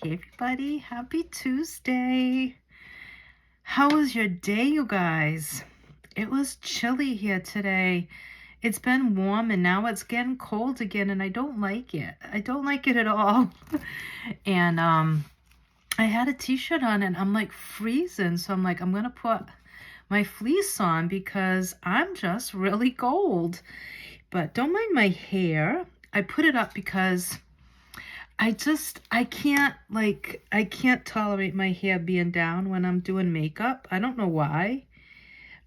Hey everybody, happy Tuesday. How was your day, you guys? It was chilly here today. It's been warm and now it's getting cold again and I don't like it. I don't like it at all. And I had a t-shirt on and I'm like freezing. So I'm like, I'm gonna put my fleece on because I'm just really cold. But don't mind my hair. I put it up because I can't tolerate my hair being down when I'm doing makeup. I don't know why.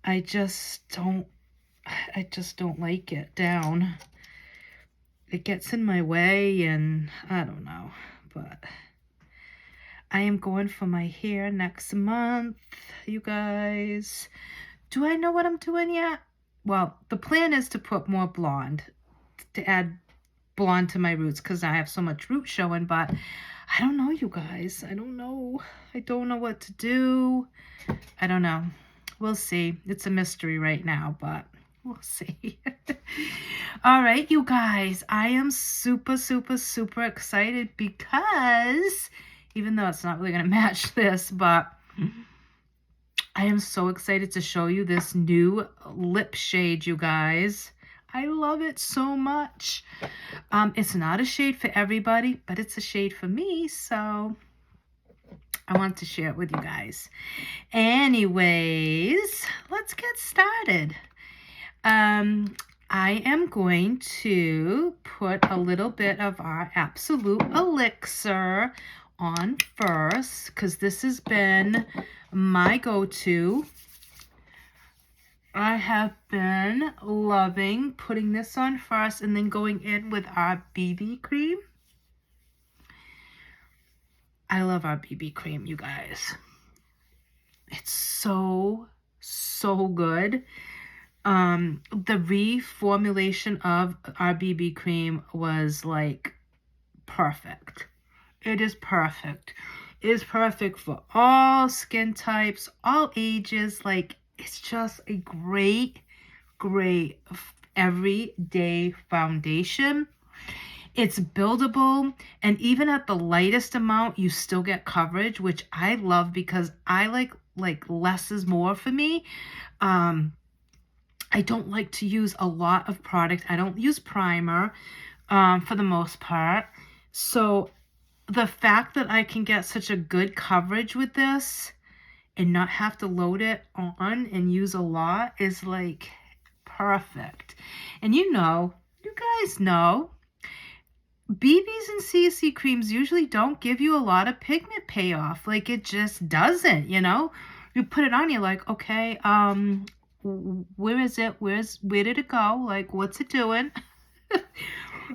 I just don't, I just don't like it down. It gets in my way and I don't know, but I am going for my hair next month, you guys. Do I know what I'm doing yet? Well, the plan is to put more blonde, to add blonde to my roots because I have so much root showing, but I don't know, you guys. I don't know. I don't know what to do. I don't know. We'll see. It's a mystery right now, but we'll see. All right, you guys. I am super, super, super excited because even though it's not really going to match this, but I am so excited to show you this new lip shade, you guys. I love it so much. It's not a shade for everybody, but it's a shade for me, so I want to share it with you guys. Anyways, let's get started. I am going to put a little bit of our Absolute Elixir on first because this has been my go-to. I have been loving putting this on first and then going in with our BB cream. I love our BB cream, you guys. It's so, so good. The reformulation of our BB cream was like perfect. It is perfect. It is perfect for all skin types, all ages. Like, it's just a great, great everyday foundation. It's buildable, and even at the lightest amount, you still get coverage, which I love because I like less is more for me. I don't like to use a lot of product. I don't use primer for the most part. So the fact that I can get such a good coverage with this and not have to load it on and use a lot is like perfect. And you guys know, BBs and CC creams usually don't give you a lot of pigment payoff. Like, it just doesn't, you know? You put it on, you're like, okay, where is it? Where did it go? Like, what's it doing?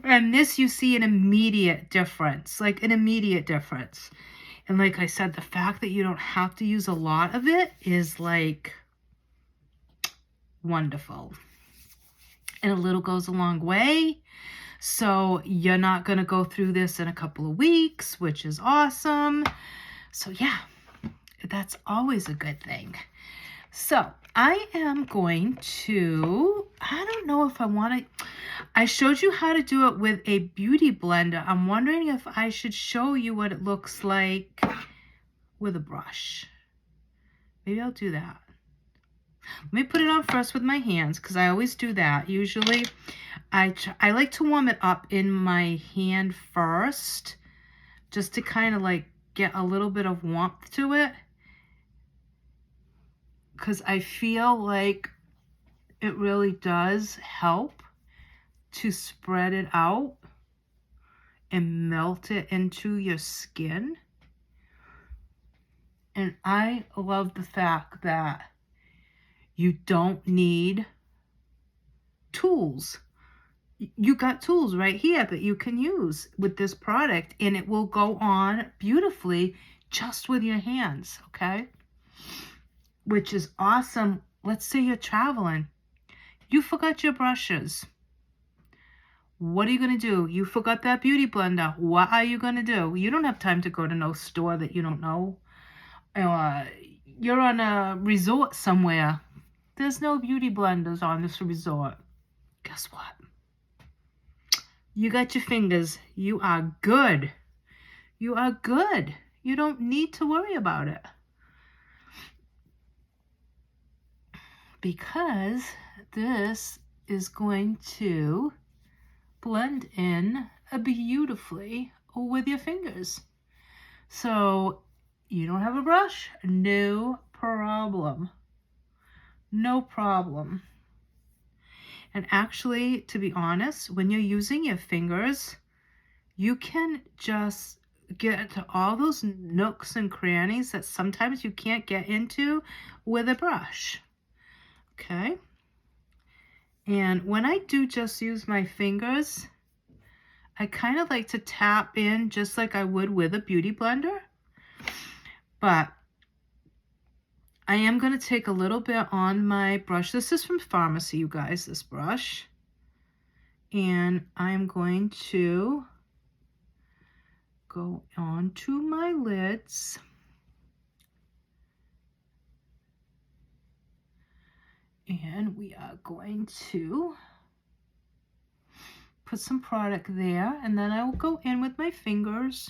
And this, you see an immediate difference, like an immediate difference. And like I said, the fact that you don't have to use a lot of it is like wonderful. And a little goes a long way. So you're not going to go through this in a couple of weeks, which is awesome. So yeah, that's always a good thing. So I am going to, I don't know if I want to, I showed you how to do it with a beauty blender. I'm wondering if I should show you what it looks like with a brush. Maybe I'll do that. Let me put it on first with my hands because I always do that. Usually I like to warm it up in my hand first just to kind of like get a little bit of warmth to it, because I feel like it really does help to spread it out and melt it into your skin. And I love the fact that you don't need tools. You got tools right here that you can use with this product, and it will go on beautifully just with your hands, okay? Which is awesome. Let's say you're traveling. You forgot your brushes. What are you going to do? You forgot that beauty blender. What are you going to do? You don't have time to go to no store that you don't know. You're on a resort somewhere. There's no beauty blenders on this resort. Guess what? You got your fingers. You are good. you are good. You don't need to worry about it. Because this is going to blend in beautifully with your fingers. So you don't have a brush? No problem. No problem. And actually, to be honest, when you're using your fingers, you can just get to all those nooks and crannies that sometimes you can't get into with a brush. Okay? And when I do just use my fingers, I kind of like to tap in just like I would with a beauty blender. But I am going to take a little bit on my brush. This is from Pharmacy, you guys, this brush. And I'm going to go on to my lids. And we are going to put some product there. And then I will go in with my fingers.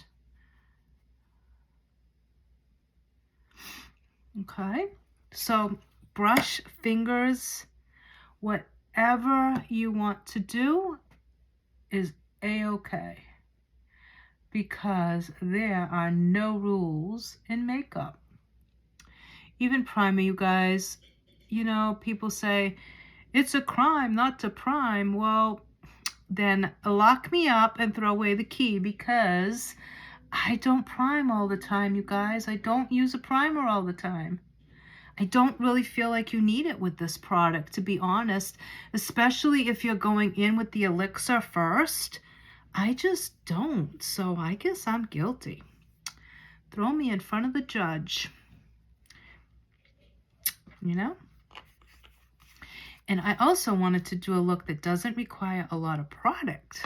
Okay, so brush, fingers, whatever you want to do is a-okay, because there are no rules in makeup. Even primer, you guys, you know, people say it's a crime not to prime. Well, then lock me up and throw away the key, because I don't prime all the time, you guys. I don't use a primer all the time. I don't really feel like you need it with this product, to be honest, especially if you're going in with the elixir first. I just don't, so I guess I'm guilty. Throw me in front of the judge, you know? And I also wanted to do a look that doesn't require a lot of product,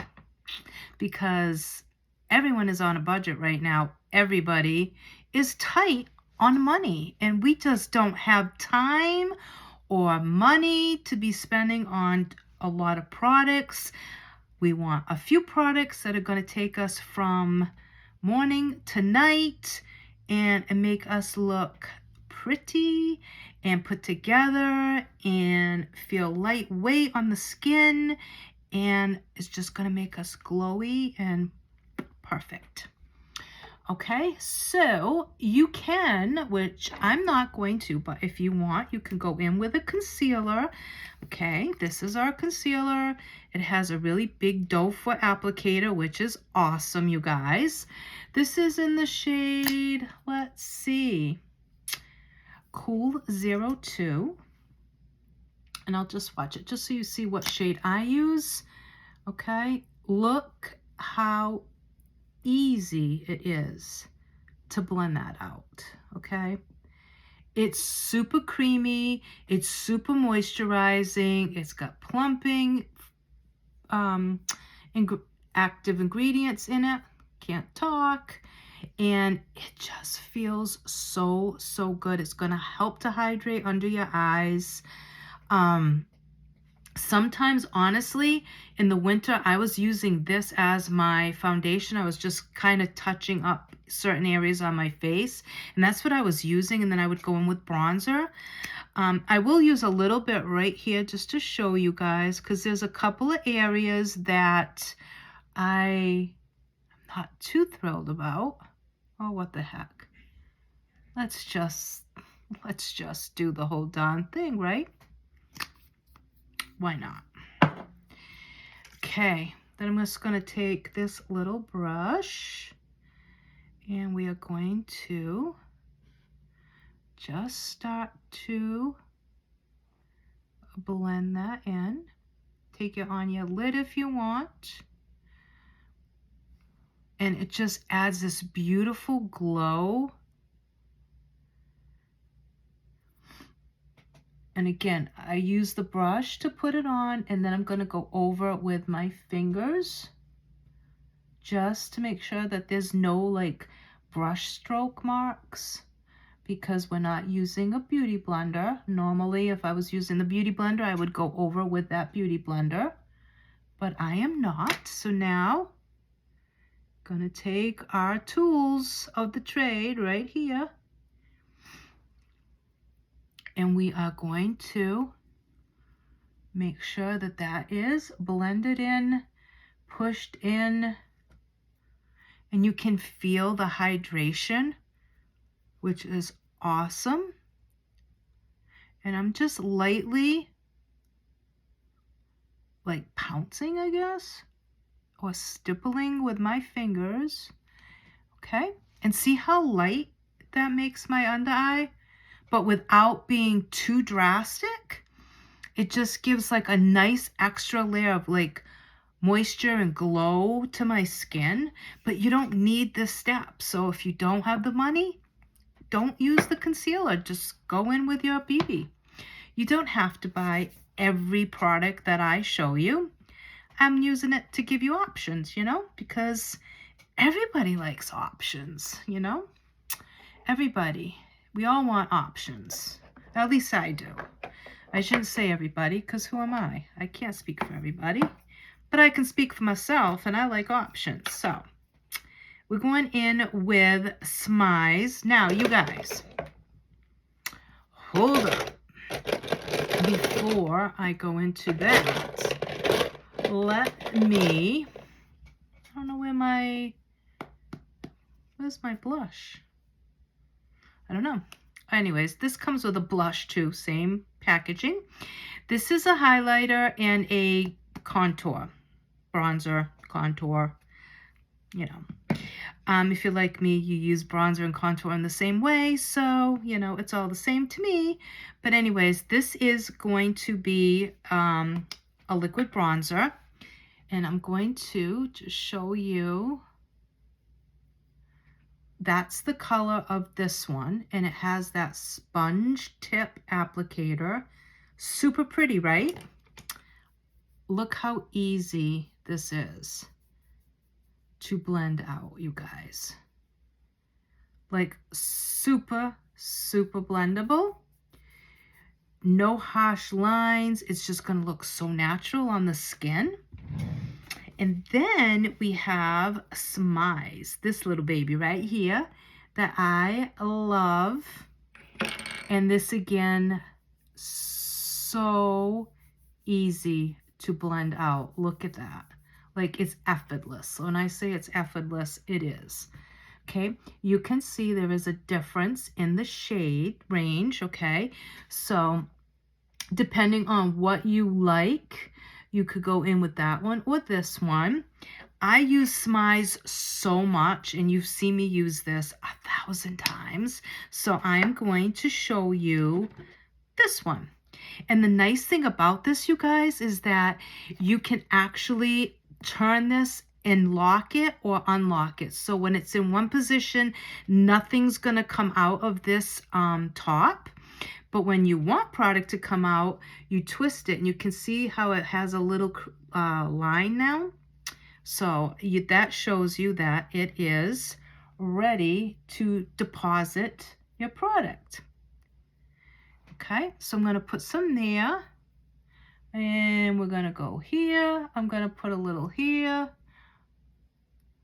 because everyone is on a budget right now. Everybody is tight on money, and we just don't have time or money to be spending on a lot of products. We want a few products that are going to take us from morning to night and make us look pretty and put together and feel lightweight on the skin, and it's just going to make us glowy and perfect. Okay, so you can, which I'm not going to, but if you want, you can go in with a concealer. Okay, this is our concealer. It has a really big doe foot applicator, which is awesome, you guys. This is in the shade, let's see, Cool 02. And I'll just swatch it just so you see what shade I use. Okay, look how easy it is to blend that out. Okay, it's super creamy, it's super moisturizing, it's got plumping active ingredients in it, can't talk, and it just feels so good. It's going to help to hydrate under your eyes. Sometimes, honestly, in the winter, I was using this as my foundation. I was just kind of touching up certain areas on my face, and that's what I was using, and then I would go in with bronzer. I will use a little bit right here just to show you guys, because there's a couple of areas that I'm not too thrilled about. Oh, what the heck. Let's just do the whole darn thing, right? Why not? Okay, then I'm just going to take this little brush, and we are going to just start to blend that in. Take it on your lid if you want. And it just adds this beautiful glow. And again, I use the brush to put it on, and then I'm going to go over it with my fingers just to make sure that there's no like brush stroke marks, because we're not using a beauty blender. Normally, if I was using the beauty blender, I would go over with that beauty blender, but I am not. So now Gonna take our tools of the trade right here, and we are going to make sure that that is blended in, pushed in, and you can feel the hydration, which is awesome. And I'm just lightly like pouncing, I guess, or stippling with my fingers. Okay, and see how light that makes my under eye, but without being too drastic. It just gives like a nice extra layer of like moisture and glow to my skin, but you don't need this step. So if you don't have the money, don't use the concealer. Just go in with your BB. You don't have to buy every product that I show you. I'm using it to give you options, you know, because everybody likes options, you know? Everybody. We all want options. At least I do. I shouldn't say everybody, because who am I? I can't speak for everybody. But I can speak for myself, and I like options. So, we're going in with Smize. Now, you guys, hold up. Before I go into that, let me... I don't know where's my blush? I don't know. Anyways, this comes with a blush too, same packaging. This is a highlighter and a contour, bronzer, contour, you know. If you're like me, you use bronzer and contour in the same way, so, you know, it's all the same to me. But anyways, this is going to be a liquid bronzer, and I'm going to just show you. That's the color of this one, and it has that sponge tip applicator. Super pretty, right? Look how easy this is to blend out, you guys. Like super, super blendable. No harsh lines. It's just gonna look so natural on the skin. And then we have Smize, this little baby right here that I love. And this again, so easy to blend out. Look at that. Like, it's effortless. When I say it's effortless, it is. Okay, you can see there is a difference in the shade range, okay? So depending on what you like, you could go in with that one or this one. I use Smize so much, and you've seen me use this 1,000 times. So I'm going to show you this one. And the nice thing about this, you guys, is that you can actually turn this and lock it or unlock it. So when it's in one position, nothing's gonna come out of this top. But when you want product to come out, you twist it, and you can see how it has a little line now. So that shows you that it is ready to deposit your product. Okay, so I'm going to put some there, and we're going to go here. I'm going to put a little here.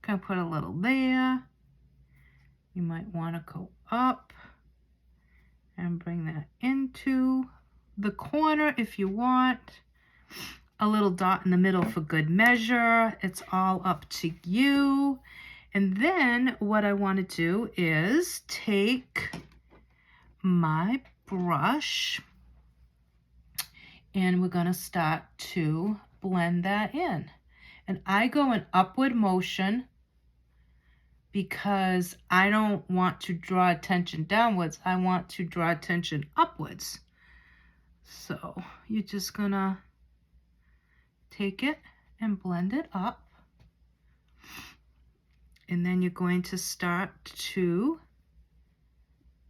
Going to put a little there. You might want to go up and bring that into the corner if you want. A little dot in the middle for good measure. It's all up to you. And then what I want to do is take my brush, and we're going to start to blend that in. And I go in upward motion because I don't want to draw attention downwards. I want to draw attention upwards. So you're just going to take it and blend it up. And then you're going to start to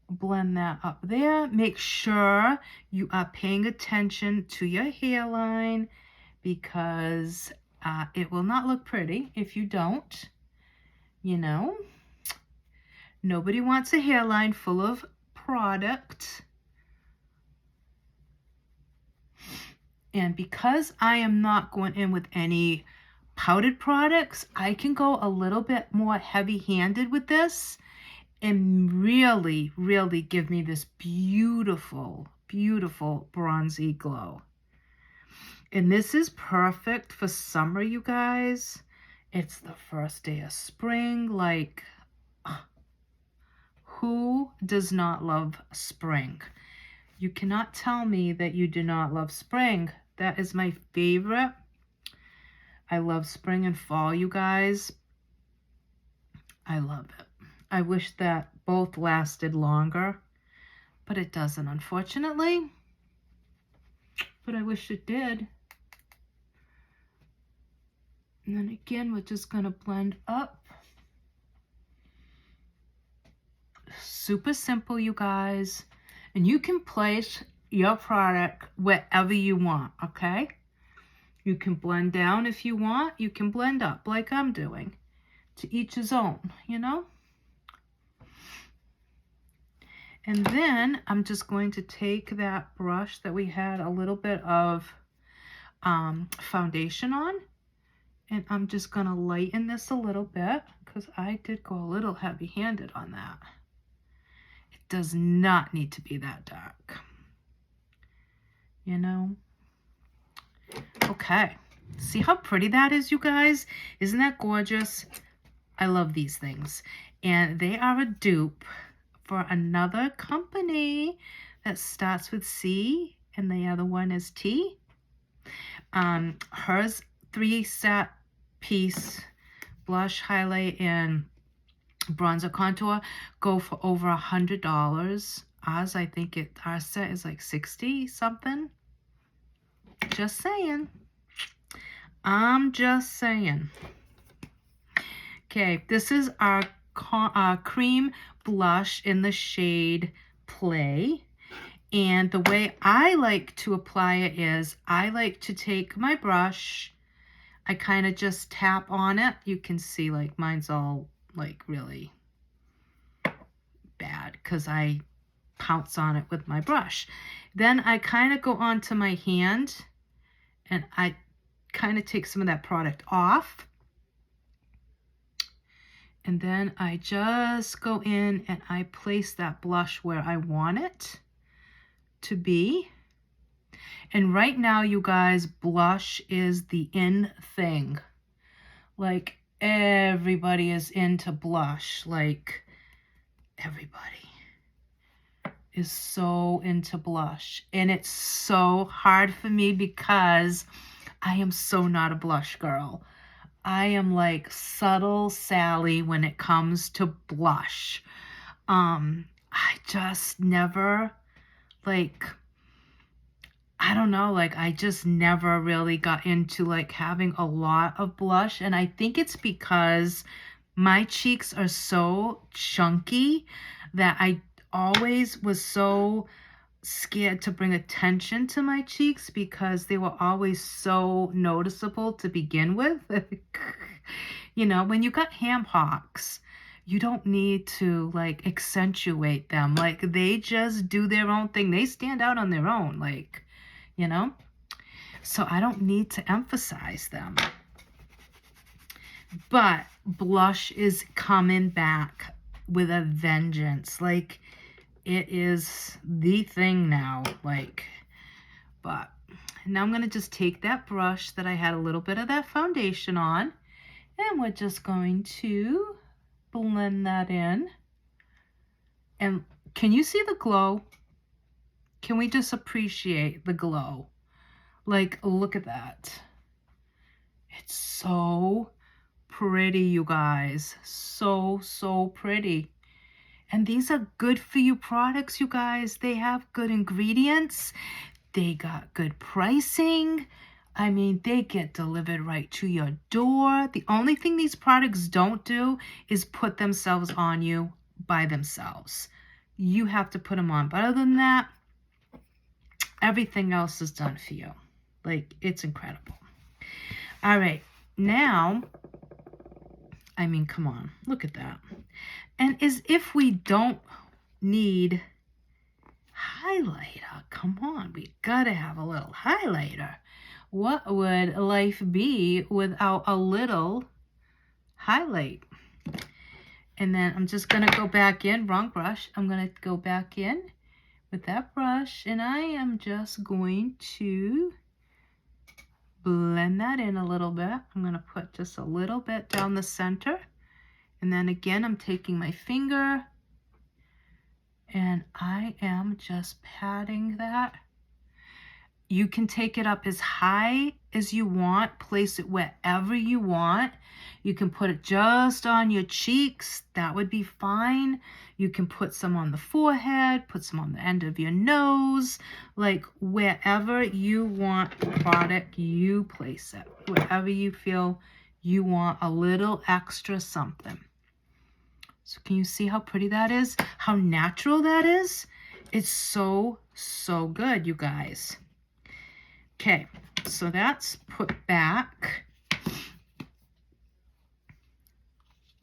blend that up there. Make sure you are paying attention to your hairline, because it will not look pretty if you don't. You know, nobody wants a hairline full of product. And because I am not going in with any powdered products, I can go a little bit more heavy-handed with this and really, really give me this beautiful, beautiful bronzy glow. And this is perfect for summer, you guys. It's the first day of spring. Like, who does not love spring? You cannot tell me that you do not love spring. That is my favorite. I love spring and fall, you guys. I love it. I wish that both lasted longer, but it doesn't, unfortunately. But I wish it did. And then again, we're just going to blend up. Super simple, you guys. And you can place your product wherever you want, okay? You can blend down if you want. You can blend up like I'm doing. To each his own, you know? And then I'm just going to take that brush that we had a little bit of foundation on. And I'm just going to lighten this a little bit because I did go a little heavy-handed on that. It does not need to be that dark. You know? Okay. See how pretty that is, you guys? Isn't that gorgeous? I love these things. And they are a dupe for another company that starts with C and the other one is T. Hers 3-set piece blush, highlight, and bronzer contour go for over $100. Ours, I think our set is like 60 something. Just saying. I'm just saying. Okay, this is our cream blush in the shade Play. And the way I like to apply it is I like to take my brush, I kind of just tap on it. You can see like mine's all like really bad because I pounce on it with my brush. Then I kind of go onto my hand and I kind of take some of that product off. And then I just go in and I place that blush where I want it to be. And right now, you guys, blush is the in thing. Like, everybody is into blush. Like, everybody is so into blush. And it's so hard for me because I am so not a blush girl. I am like subtle Sally when it comes to blush. I just never, like, I don't know, like I just never really got into like having a lot of blush. And I think it's because my cheeks are so chunky that I always was so scared to bring attention to my cheeks because they were always so noticeable to begin with. You know, when you got ham hocks, you don't need to like accentuate them. Like they just do their own thing. They stand out on their own, like, you know? So I don't need to emphasize them. But blush is coming back with a vengeance. Like, it is the thing now. Like, but now I'm going to just take that brush that I had a little bit of that foundation on. And we're just going to blend that in. And can you see the glow? Can we just appreciate the glow? Like, look at that. It's so pretty, you guys. So, so pretty. And these are good for you products, you guys. They have good ingredients. They got good pricing. I mean, they get delivered right to your door. The only thing these products don't do is put themselves on you by themselves. You have to put them on. But other than that, everything else is done for you. Like, it's incredible. All right, now, I mean, come on, look at that. And as if we don't need highlighter, come on, we gotta have a little highlighter. What would life be without a little highlight? And then I'm just going to go back in, wrong brush. I'm going to go back in with that brush, and I am just going to blend that in a little bit. I'm going to put just a little bit down the center. And then again, I'm taking my finger and I am just patting that. You can take it up as high as you want, place it wherever you want. You can put it just on your cheeks, that would be fine. You can put some on the forehead, put some on the end of your nose, like wherever you want the product, you place it. Wherever you feel you want a little extra something. So can you see how pretty that is? How natural that is? It's so, so good, you guys. Okay, so that's put back.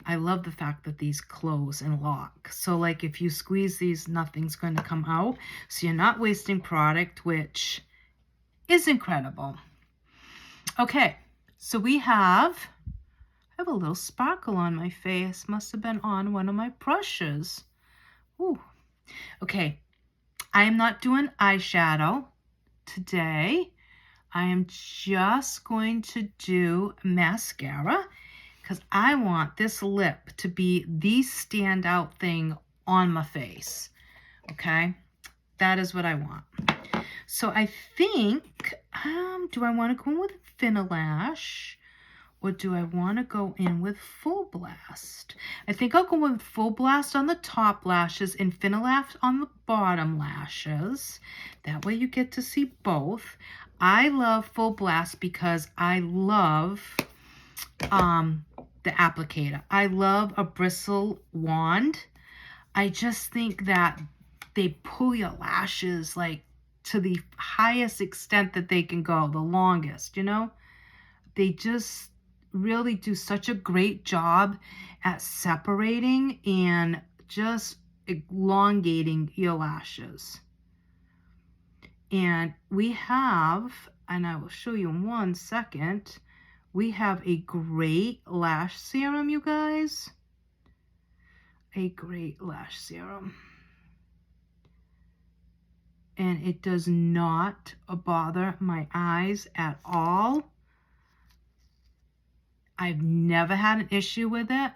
I love the fact that these close and lock. So like if you squeeze these, nothing's going to come out. So you're not wasting product, which is incredible. Okay, so I have a little sparkle on my face. Must have been on one of my brushes. Ooh. Okay, I am not doing eyeshadow today. I am just going to do mascara because I want this lip to be the standout thing on my face. Okay, that is what I want. So I think, do I want to go in with Finalash or do I want to go in with Full Blast? I think I'll go with Full Blast on the top lashes and Finalash on the bottom lashes. That way you get to see both. I love Full Blast because I love the applicator. I love a bristle wand. I just think that they pull your lashes like to the highest extent that they can go, the longest, you know? They just really do such a great job at separating and just elongating your lashes. And we have, and I will show you in 1 second, we have a great lash serum, you guys. A great lash serum. And it does not bother my eyes at all. I've never had an issue with it.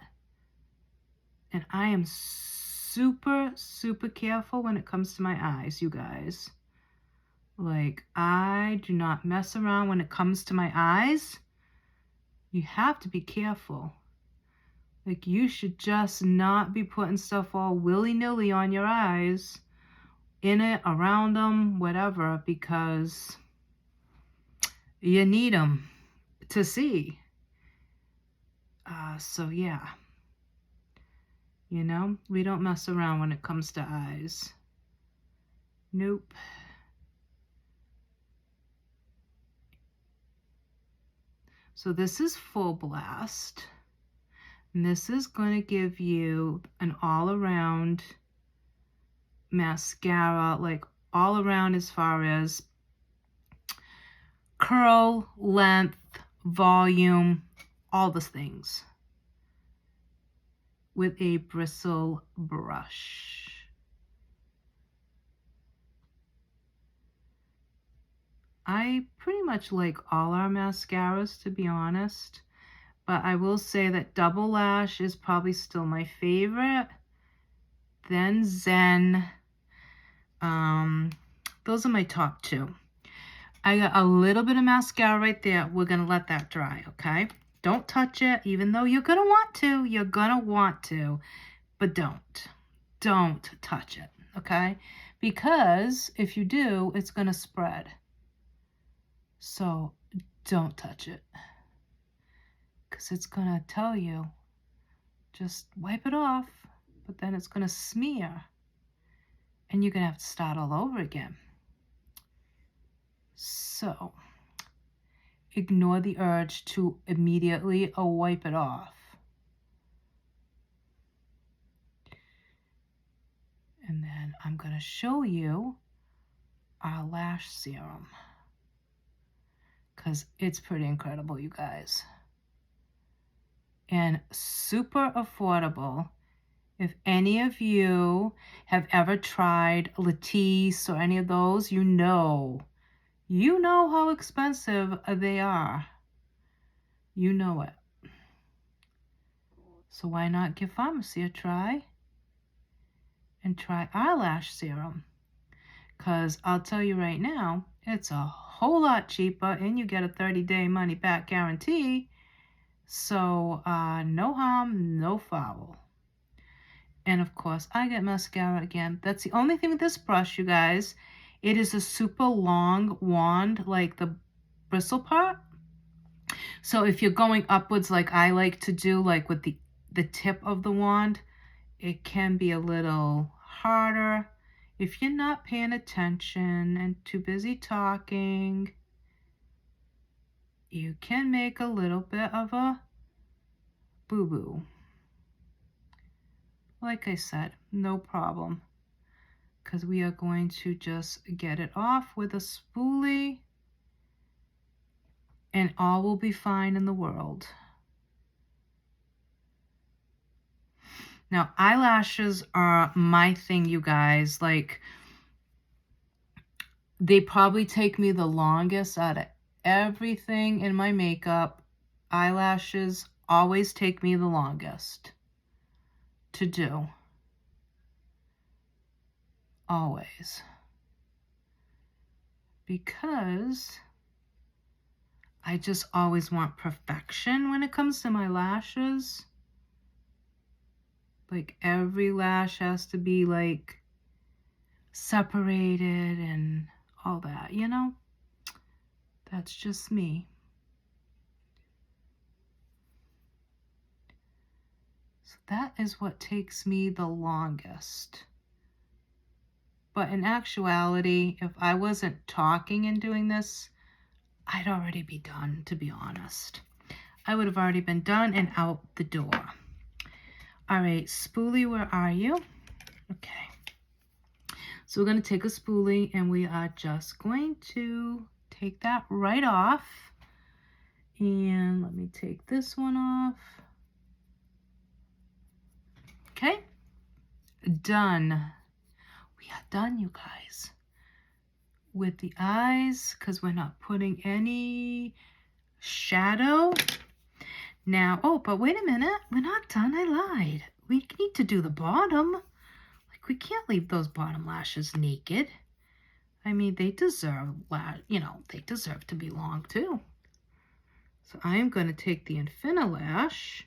And I am super, super careful when it comes to my eyes, you guys. Like, I do not mess around when it comes to my eyes. You have to be careful. Like, you should just not be putting stuff all willy-nilly on your eyes, in it, around them, whatever, because you need them to see. So yeah, you know, we don't mess around when it comes to eyes. Nope. So this is Full Blast. And this is going to give you an all-around mascara, like all around as far as curl, length, volume, all the things with a bristle brush. I pretty much like all our mascaras, to be honest, but I will say that Double Lash is probably still my favorite. Then Zen. Those are my top two. I got a little bit of mascara right there. We're going to let that dry, okay? Don't touch it, even though you're going to want to. You're going to want to, but don't. Don't touch it, okay? Because if you do, it's going to spread. So don't touch it. Because it's going to tell you, just wipe it off, but then it's going to smear. And you're going to have to start all over again. So ignore the urge to immediately wipe it off. And then I'm going to show you our lash serum. because it's pretty incredible, you guys. And super affordable. If any of you have ever tried Latisse or any of those, you know how expensive they are. You know it. So why not give Pharmacy a try and try eyelash serum? Because I'll tell you right now, it's a whole lot cheaper and you get a 30-day money back guarantee. So no harm, no foul. And of course, I get mascara again. That's the only thing with this brush, you guys. It is a super long wand, like the bristle part. So if you're going upwards like I like to do, like with the tip of the wand, it can be a little harder. If you're not paying attention and too busy talking, you can make a little bit of a boo-boo. Like I said, no problem, because we are going to just get it off with a spoolie and all will be fine in the world. Now, eyelashes are my thing, you guys. Like, they probably take me the longest out of everything in my makeup. Eyelashes always take me the longest to do. Always. Because I just always want perfection when it comes to my lashes. Like every lash has to be like separated and all that, you know? That's just me. So that is what takes me the longest. But in actuality, if I wasn't talking and doing this, I'd already be done, to be honest. I would have already been done and out the door. All right, spoolie, where are you? Okay. So we're going to take a spoolie and we are just going to take that right off. And let me take this one off. Okay. Done. We are done, you guys. With the eyes, because we're not putting any shadow. Now, oh, but wait a minute. We're not done. I lied. We need to do the bottom. Like, we can't leave those bottom lashes naked. I mean, they deserve, they deserve to be long too. So I am going to take the Infinalash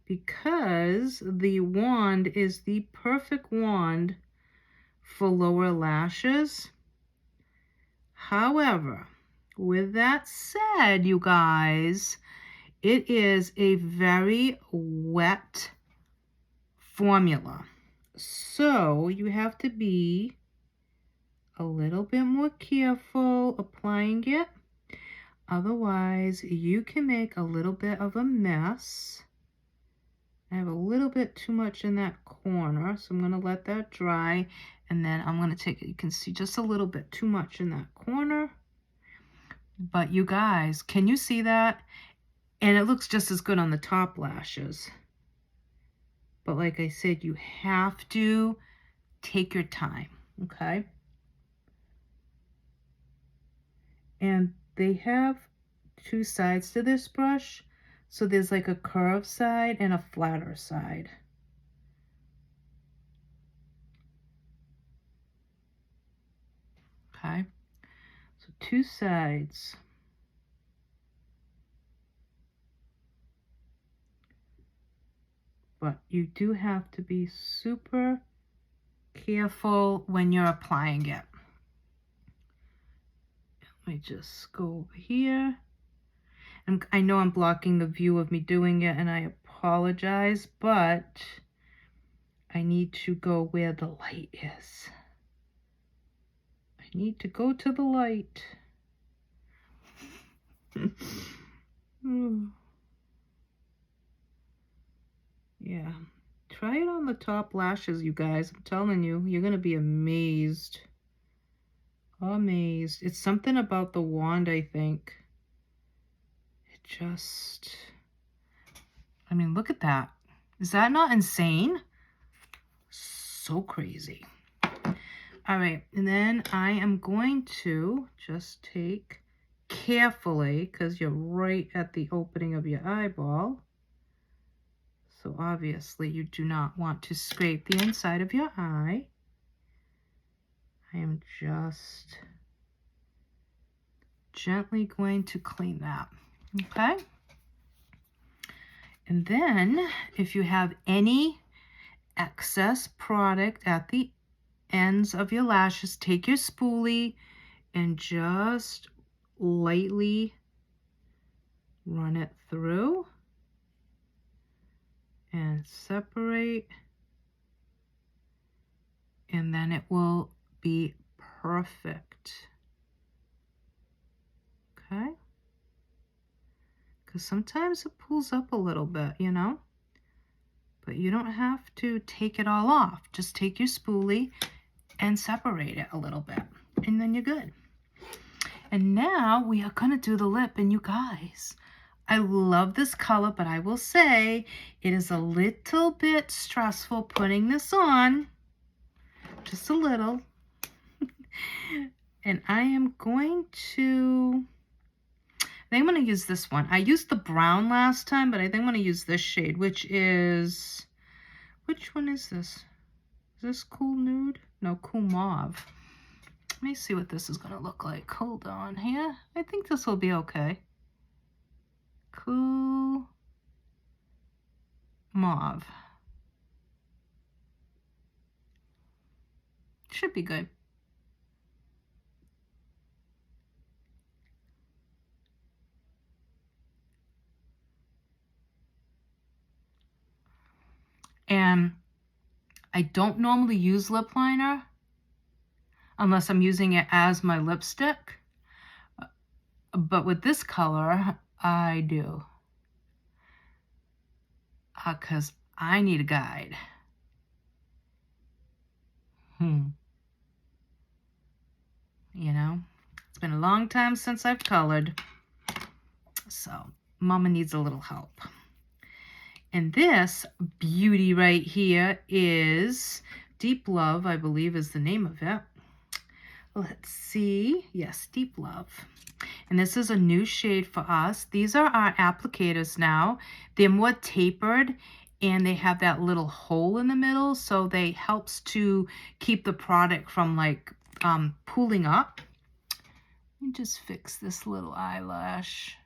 because the wand is the perfect wand for lower lashes. However, with that said, you guys, it is a very wet formula. So you have to be a little bit more careful applying it. Otherwise, you can make a little bit of a mess. I have a little bit too much in that corner, so I'm going to let that dry. And then I'm going to take it. You can see just a little bit too much in that corner. But you guys, can you see that? And it looks just as good on the top lashes. But like I said, you have to take your time, okay? And they have two sides to this brush. So there's like a curved side and a flatter side. Okay, so two sides. But you do have to be super careful when you're applying it. Let me just go over here. And I know I'm blocking the view of me doing it, and I apologize, but I need to go where the light is. I need to go to the light. Yeah. Try it on the top lashes, you guys. I'm telling you, you're going to be amazed. Amazed. It's something about the wand, I think. just, I mean, look at that. Is that not insane? So crazy. All right, and then I am going to just take carefully, because you're right at the opening of your eyeball. So obviously you do not want to scrape the inside of your eye. I am just gently going to clean that, okay? And then if you have any excess product at the ends of your lashes, take your spoolie and just lightly run it through and separate, and then it will be perfect. Okay? Because sometimes it pulls up a little bit, you know? But you don't have to take it all off. Just take your spoolie and separate it a little bit, and then you're good. And now we are going to do the lip, and you guys, I love this color, but I will say it is a little bit stressful putting this on, just a little. And I am going to, I think I'm going to use this one. I used the brown last time, but I think I'm going to use this shade, which is, which one is this? Is this Cool Nude? No, Cool Mauve. Let me see what this is going to look like. Hold on here. I think this will be okay. Cool Mauve. Should be good. And I don't normally use lip liner unless I'm using it as my lipstick. But with this color, I do. Because I need a guide. You know, it's been a long time since I've colored. So Mama needs a little help. And this beauty right here is Deep Love, I believe is the name of it. Let's see. Yes, Deep Love. And this is a new shade for us. These are our applicators now. They're more tapered and they have that little hole in the middle, so they helps to keep the product from like pooling up. Let me just fix this little eyelash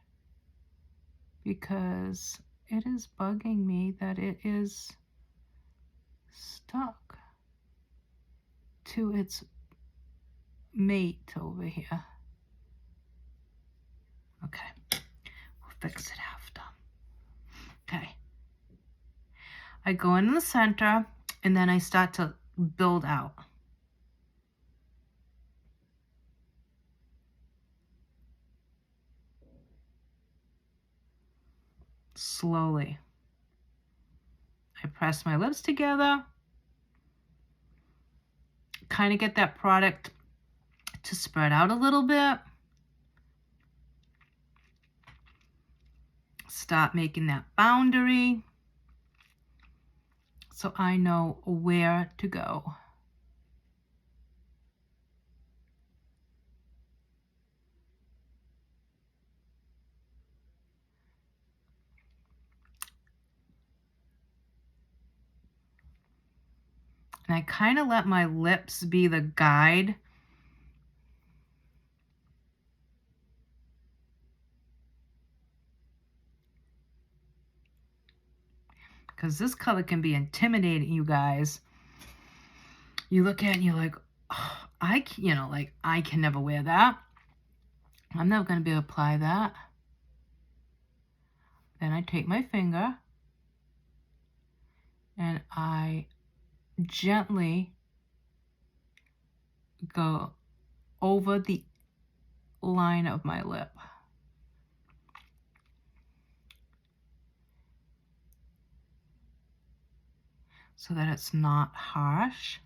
because it is bugging me that it is stuck to its mate over here. Okay, we'll fix it after. Okay. I go in the center and then I start to build out. Slowly. I press my lips together, kind of get that product to spread out a little bit. Start making that boundary so I know where to go. And I kind of let my lips be the guide. Because this color can be intimidating, you guys. You look at it and you're like, oh, I can never wear that. I'm never going to be able to apply that. Then I take my finger and I gently go over the line of my lip. So that it's not harsh.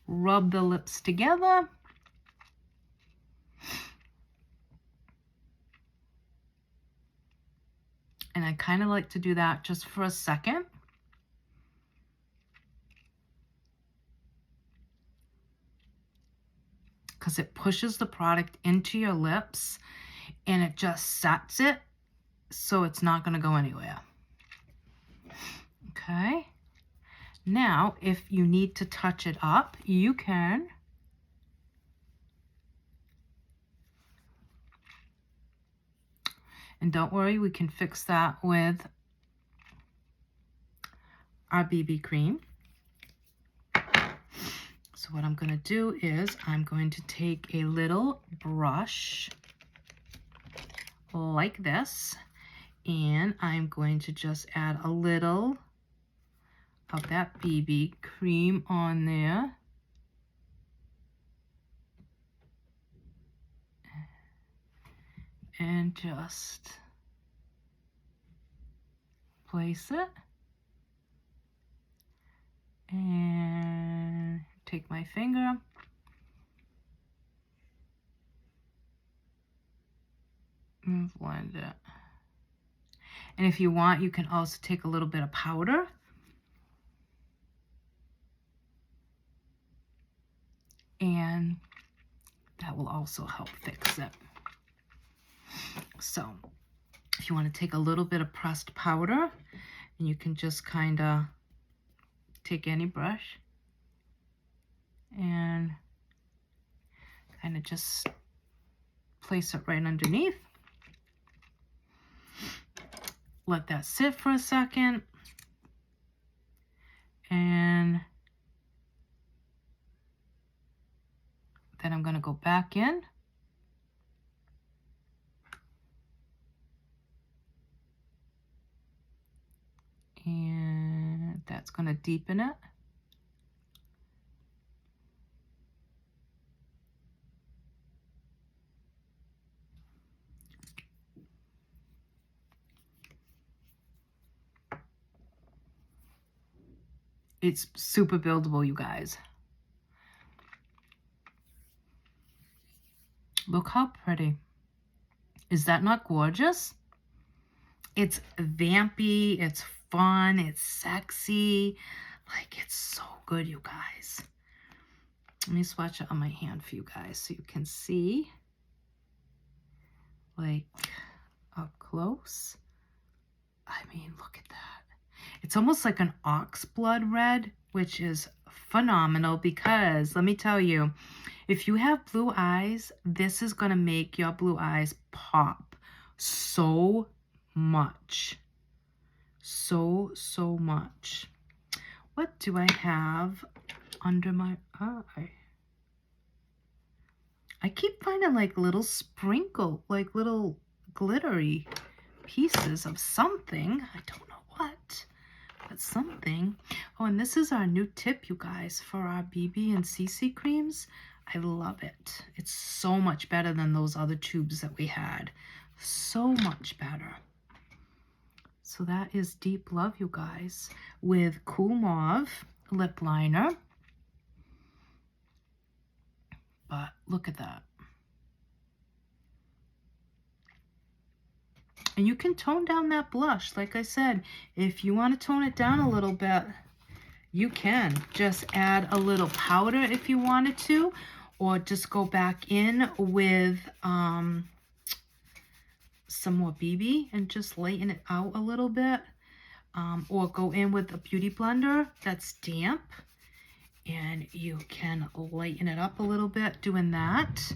rub the lips together. And I kind of like to do that just for a second. Because it pushes the product into your lips and it just sets it so it's not going to go anywhere. Okay. Now, if you need to touch it up, you can. And don't worry, we can fix that with our BB cream. So what I'm going to do is I'm going to take a little brush like this, and I'm going to just add a little of that BB cream on there. And just place it. And take my finger. And blend it. And if you want, you can also take a little bit of powder. And that will also help fix it. So if you want to take a little bit of pressed powder, and you can just kind of take any brush and kind of just place it right underneath. Let that sit for a second. And then I'm going to go back in. And that's going to deepen it. It's super buildable, you guys. Look how pretty. Is that not gorgeous? It's vampy, it's fun, it's sexy. Like, it's so good, you guys. Let me swatch it on my hand for you guys so you can see. Like, up close. I mean, look at that. It's almost like an ox blood red, which is phenomenal because, let me tell you, if you have blue eyes, this is going to make your blue eyes pop so much. So much. What do I have under my eye? I keep finding like little sprinkle, like little glittery pieces of something. I don't know what, but something. Oh, and this is our new tip, you guys, for our BB and CC creams. I love it. It's so much better than those other tubes that we had. So much better. So that is Deep Love, you guys, with Cool Mauve lip liner. But look at that. And you can tone down that blush. Like I said, if you want to tone it down a little bit, you can. Just add a little powder if you wanted to, or just go back in with some more BB and just lighten it out a little bit. Or go in with a beauty blender that's damp, and you can lighten it up a little bit doing that.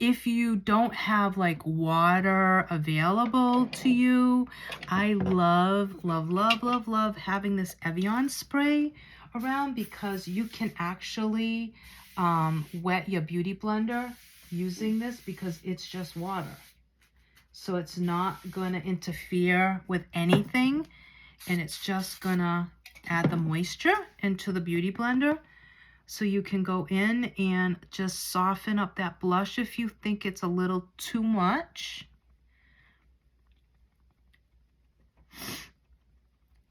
If you don't have like water available to you, I love having this Evian spray around because you can actually wet your beauty blender using this because it's just water. So it's not going to interfere with anything, and it's just going to add the moisture into the beauty blender. So you can go in and just soften up that blush if you think it's a little too much.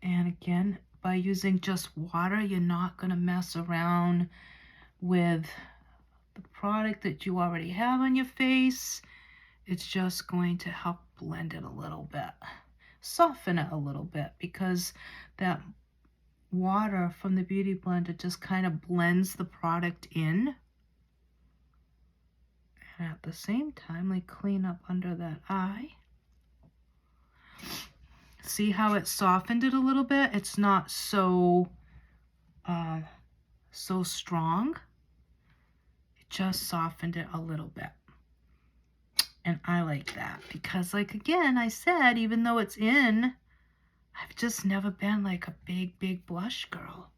And again, by using just water, you're not going to mess around with the product that you already have on your face, it's just going to help blend it a little bit, soften it a little bit, because that water from the Beauty Blender just kind of blends the product in. And at the same time, like, clean up under that eye. See how it softened it a little bit? It's not so so strong. It just softened it a little bit. And I like that because, like, again, I said, even though it's in, I've just never been like a big blush girl.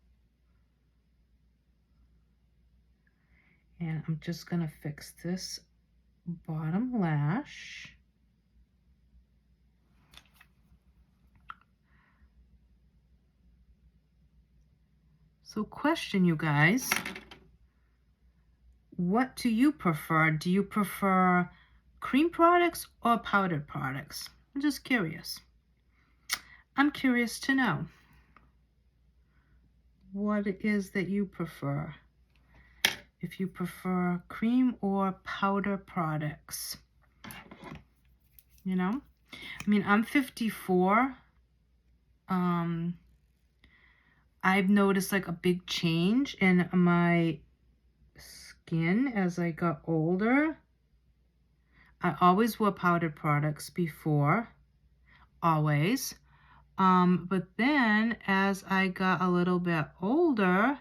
And I'm just gonna fix this bottom lash. So question, you guys, what do you prefer? Do you prefer cream products or powdered products? I'm just curious. I'm curious to know what it is that you prefer. If you prefer cream or powder products. You know? I mean, I'm 54. I've noticed like a big change in my skin as I got older. I always wore powdered products before, always. But then as I got a little bit older,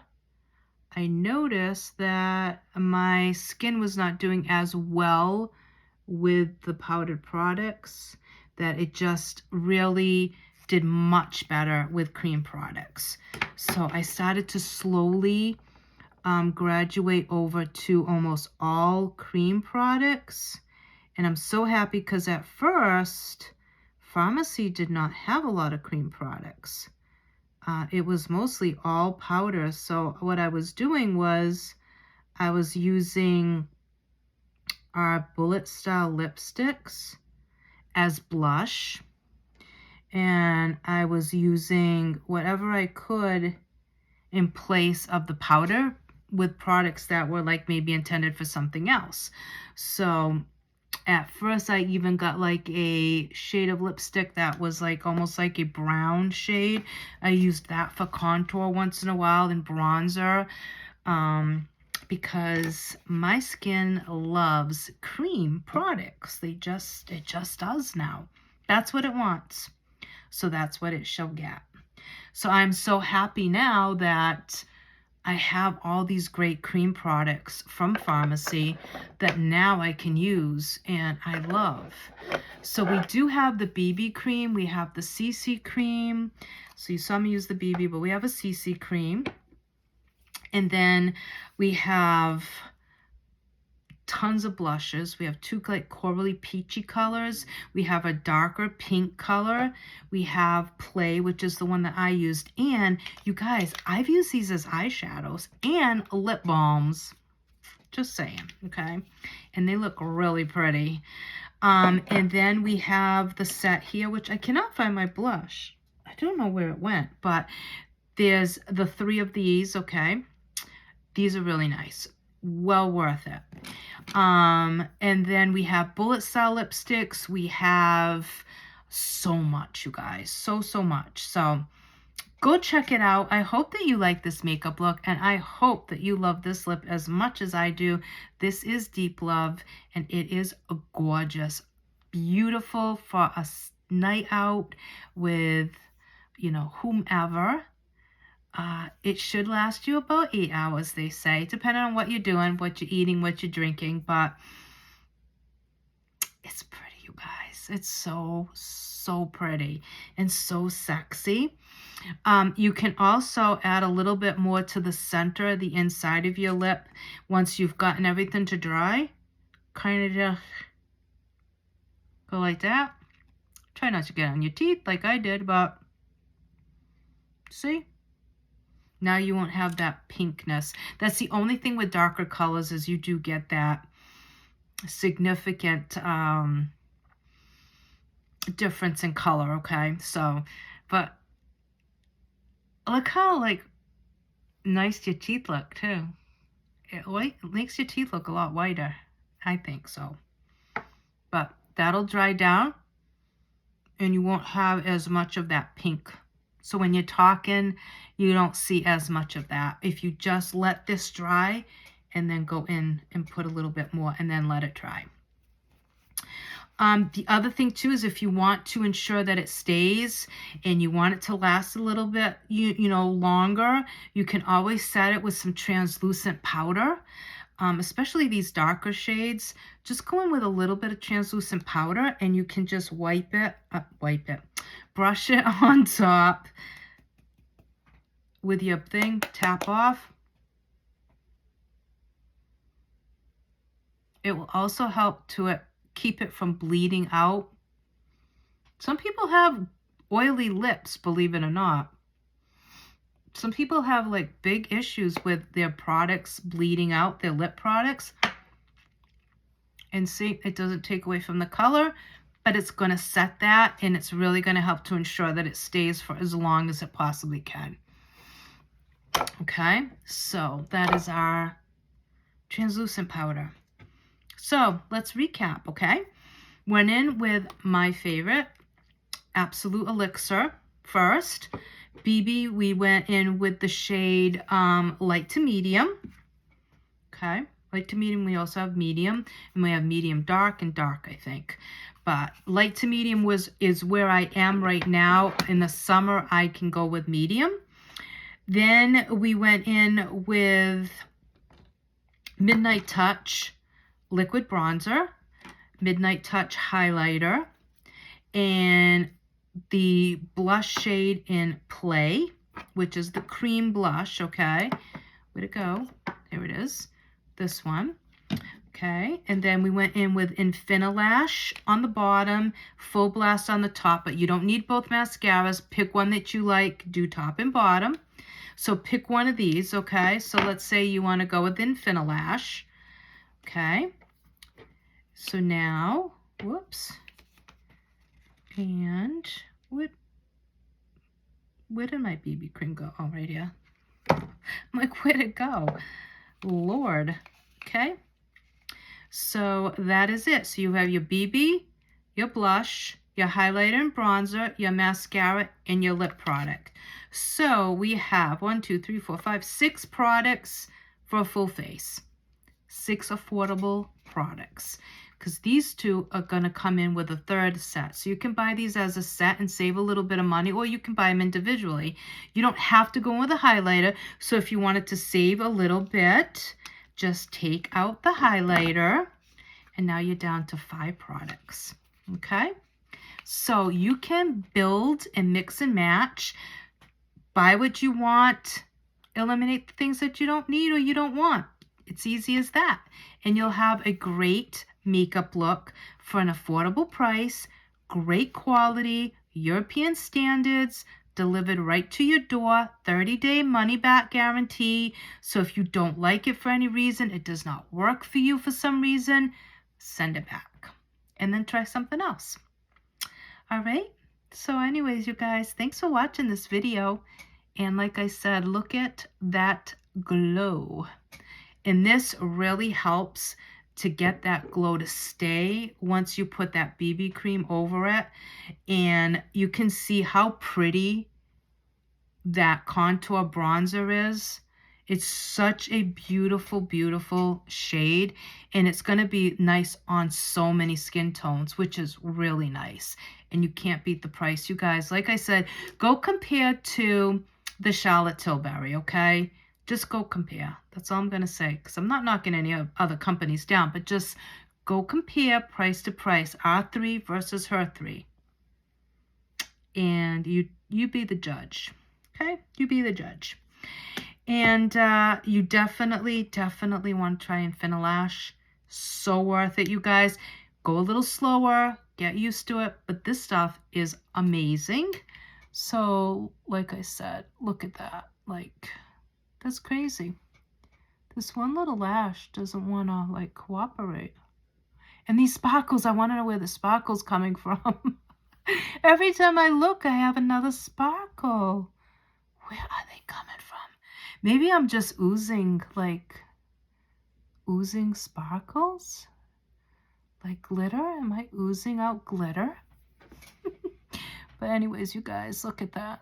I noticed that my skin was not doing as well with the powdered products, that it just really did much better with cream products. So I started to slowly graduate over to almost all cream products. And I'm so happy because at first, Pharmacy did not have a lot of cream products. It was mostly all powder. So what I was doing was I was using our bullet style lipsticks as blush, and I was using whatever I could in place of the powder with products that were like maybe intended for something else. So at first I even got like a shade of lipstick that was like almost like a brown shade. I used that for contour once in a while and bronzer, because my skin loves cream products. It just does now. That's what it wants. So that's what it shall get. So I'm so happy now that I have all these great cream products from Pharmacy that now I can use and I love. So we do have the BB cream. We have the CC cream. So you saw me use the BB, but we have a CC cream. And then we have tons of blushes. We have two like corally peachy colors. We have a darker pink color. We have Play, which is the one that I used. And you guys, I've used these as eyeshadows and lip balms. Just saying, okay? And they look really pretty. And then we have the set here, which I cannot find my blush. I don't know where it went, but there's the 3 of these, okay? These are really nice. Well worth it. And then we have bullet style lipsticks. We have so much, you guys. So much. So go check it out. I hope that you like this makeup look, and I hope that you love this lip as much as I do. This is Deep Love, and it is gorgeous. Beautiful for a night out with, you know, whomever. It should last you about 8 hours, they say, depending on what you're doing, what you're eating, what you're drinking, but it's pretty, you guys. It's so pretty and so sexy. You can also add a little bit more to the center, the inside of your lip, once you've gotten everything to dry. Kind of just go like that. Try not to get on your teeth like I did, but see? Now you won't have that pinkness. That's the only thing with darker colors is you do get that significant difference in color, okay? So, but look how like nice your teeth look too. it makes your teeth look a lot whiter. I think so. But that'll dry down and you won't have as much of that pink. So when you're talking, you don't see as much of that. If you just let this dry and then go in and put a little bit more and then let it dry. The other thing too is if you want to ensure that it stays and you want it to last a little bit, you know, longer, you can always set it with some translucent powder. Especially these darker shades, just go in with a little bit of translucent powder and you can just brush it on top with your thing, tap off. It will also help to keep it from bleeding out. Some people have oily lips, believe it or not. Some people have like big issues with their products bleeding out, their lip products. And see, it doesn't take away from the color, but it's going to set that, and it's really going to help to ensure that it stays for as long as it possibly can. Okay, so that is our translucent powder. So let's recap, okay? Went in with my favorite, Absolute Elixir first. BB, we went in with the shade light to medium. Okay, light to medium. We also have medium, and we have medium dark and dark, I think. But light to medium is where I am right now. In the summer, I can go with medium. Then we went in with Midnight Touch liquid bronzer, Midnight Touch highlighter, and the blush shade in Play, which is the cream blush, okay? Way to go. There it is. This one. Okay, and then we went in with Infinilash on the bottom, Full Blast on the top, but you don't need both mascaras. Pick one that you like, do top and bottom. So pick one of these, okay? So let's say you want to go with Infinilash. Okay. So now, whoops. And where did my BB cream go? Oh, right here. I'm like, where'd it go? Lord. Okay. So that is it. So you have your BB, your blush, your highlighter and bronzer, your mascara, and your lip product. So we have 6 products for a full face. 6 affordable products. Because these two are going to come in with a third set. So you can buy these as a set and save a little bit of money, or you can buy them individually. You don't have to go in with a highlighter. So if you wanted to save a little bit, just take out the highlighter, and now you're down to 5 products. Okay? So you can build and mix and match, buy what you want, eliminate the things that you don't need or you don't want. It's easy as that. And you'll have a great makeup look for an affordable price, great quality, European standards, delivered right to your door, 30-day money-back guarantee. So if you don't like it for any reason, it does not work for you for some reason, send it back and then try something else. All right. So anyways, you guys, thanks for watching this video. And like I said, look at that glow. And this really helps to get that glow to stay once you put that BB cream over it. And you can see how pretty that contour bronzer is. It's such a beautiful, beautiful shade. And it's going to be nice on so many skin tones, which is really nice. And you can't beat the price. You guys, like I said, go compare to the Charlotte Tilbury, okay? Just go compare. That's all I'm going to say, because I'm not knocking any other companies down, but just go compare price to price, our 3 versus her 3. And you be the judge, okay? You be the judge. And you definitely want to try Infinilash. So worth it, you guys. Go a little slower, get used to it, but this stuff is amazing. So, like I said, look at that. Like, that's crazy. This one little lash doesn't want to, like, cooperate. And these sparkles, I want to know where the sparkle's coming from. Every time I look, I have another sparkle. Where are they coming from? Maybe I'm just oozing, like, oozing sparkles? Like glitter? Am I oozing out glitter? But anyways, you guys, look at that.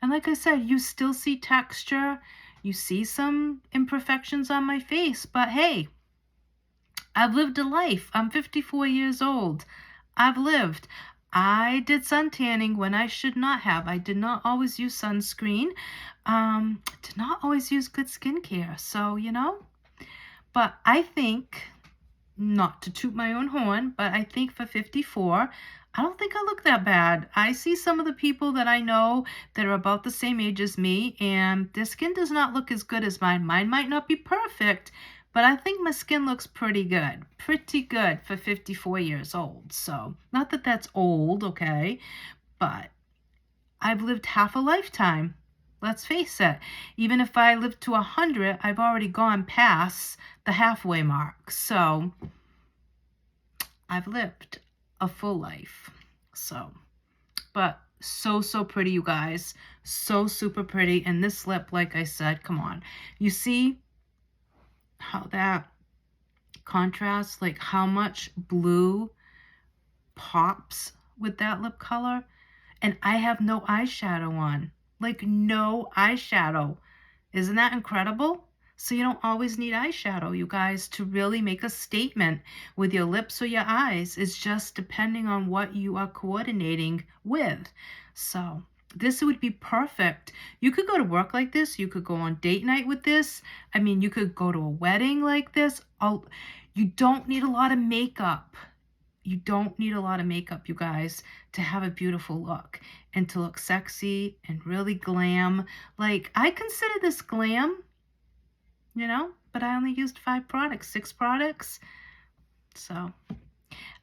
And like I said, you still see texture. You see some imperfections on my face. But hey, I've lived a life. I'm 54 years old. I've lived. I did sun tanning when I should not have. I did not always use sunscreen. Did not always use good skincare. So, but I think, not to toot my own horn, but I think for 54, I don't think I look that bad. I see some of the people that I know that are about the same age as me, and their skin does not look as good as mine. Mine might not be perfect, but I think my skin looks pretty good. Pretty good for 54 years old. So, not that that's old, okay? But I've lived half a lifetime. Let's face it. Even if I live to 100, I've already gone past the halfway mark. So, I've lived a full life. So, but so pretty, you guys. So super pretty. And this lip, like I said, come on. You see how that contrasts, like how much blue pops with that lip color? And I have no eyeshadow on. Like no eyeshadow. Isn't that incredible? So you don't always need eyeshadow, you guys, to really make a statement with your lips or your eyes. It's just depending on what you are coordinating with. So this would be perfect. You could go to work like this. You could go on date night with this. I mean, you could go to a wedding like this. You don't need a lot of makeup. You don't need a lot of makeup, you guys, to have a beautiful look and to look sexy and really glam. Like, I consider this glam, but I only used 5 products, 6 products. So,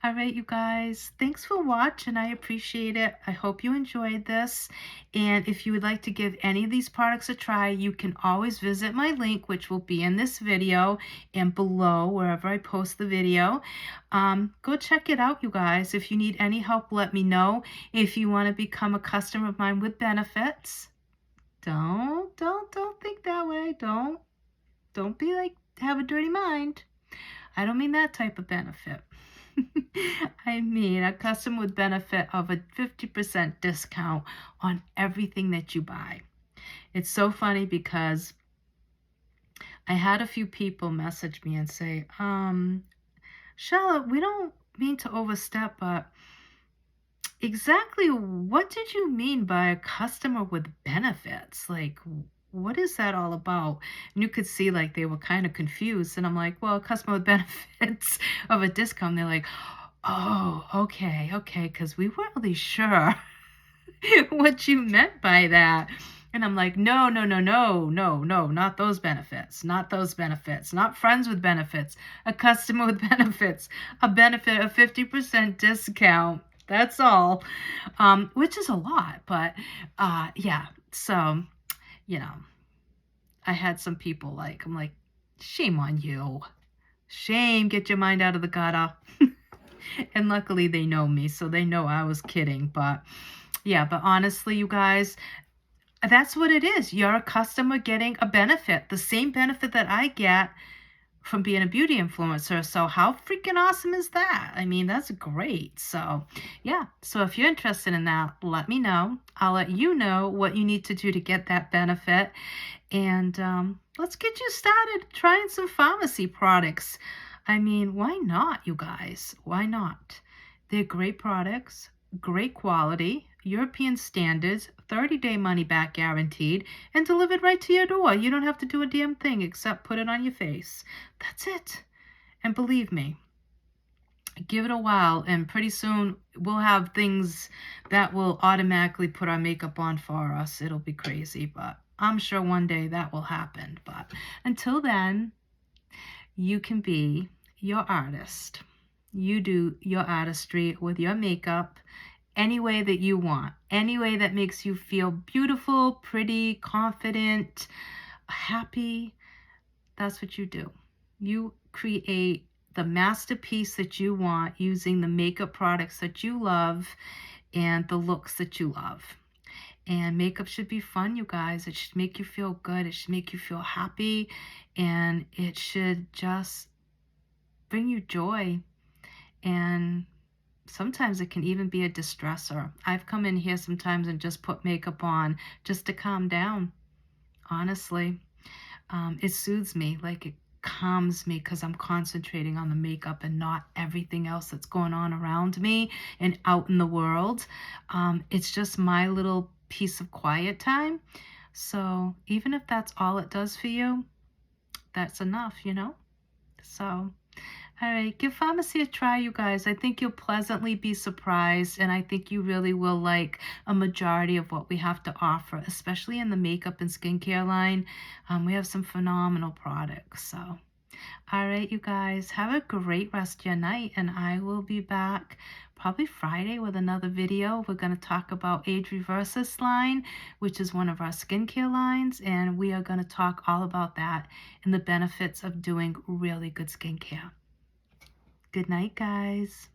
all right, you guys, thanks for watching. I appreciate it. I hope you enjoyed this. And if you would like to give any of these products a try, you can always visit my link, which will be in this video and below wherever I post the video. Go check it out, you guys. If you need any help, let me know. If you want to become a customer of mine with benefits, don't think that way. Don't be like, have a dirty mind. I don't mean that type of benefit. I mean a customer with benefit of a 50% discount on everything that you buy. It's so funny because I had a few people message me and say, Charlotte, we don't mean to overstep, but exactly what did you mean by a customer with benefits? Like, what is that all about? And you could see like they were kind of confused. And I'm like, well, a customer with benefits of a discount. They're like, oh, okay, because we weren't really sure what you meant by that. And I'm like, no, not those benefits, not friends with benefits, a customer with benefits, a benefit of 50% discount. That's all, which is a lot, but yeah, so, I had some people I'm like, shame on you. Shame, get your mind out of the gutter. And luckily they know me, so they know I was kidding. But yeah, but honestly, you guys, that's what it is. You're a customer getting a benefit, the same benefit that I get from being a beauty influencer. So how freaking awesome is that? I mean, that's great. So yeah, so if you're interested in that, let me know. I'll let you know what you need to do to get that benefit. And let's get you started trying some pharmacy products. I mean, why not, you guys? Why not? They're great products, great quality, European standards, 30-day money-back guaranteed, and delivered right to your door. You don't have to do a damn thing except put it on your face. That's it. And believe me, give it a while, and pretty soon we'll have things that will automatically put our makeup on for us. It'll be crazy, but I'm sure one day that will happen. But until then, you can be your artist. You do your artistry with your makeup any way that you want, any way that makes you feel beautiful, pretty, confident, happy. That's what you do. You create the masterpiece that you want using the makeup products that you love and the looks that you love. And makeup should be fun, you guys. It should make you feel good. It should make you feel happy. And it should just bring you joy. And sometimes it can even be a distressor. I've come in here sometimes and just put makeup on just to calm down, honestly. It soothes me, like it calms me because I'm concentrating on the makeup and not everything else that's going on around me and out in the world. It's just my little piece of quiet time. So even if that's all it does for you, that's enough, you know? So, all right, give pharmacy a try, you guys. I think you'll pleasantly be surprised, and I think you really will like a majority of what we have to offer, especially in the makeup and skincare line. We have some phenomenal products. So, all right, you guys, have a great rest of your night, and I will be back probably Friday with another video. We're going to talk about Age Reversus line, which is one of our skincare lines, and we are going to talk all about that and the benefits of doing really good skincare. Good night, guys.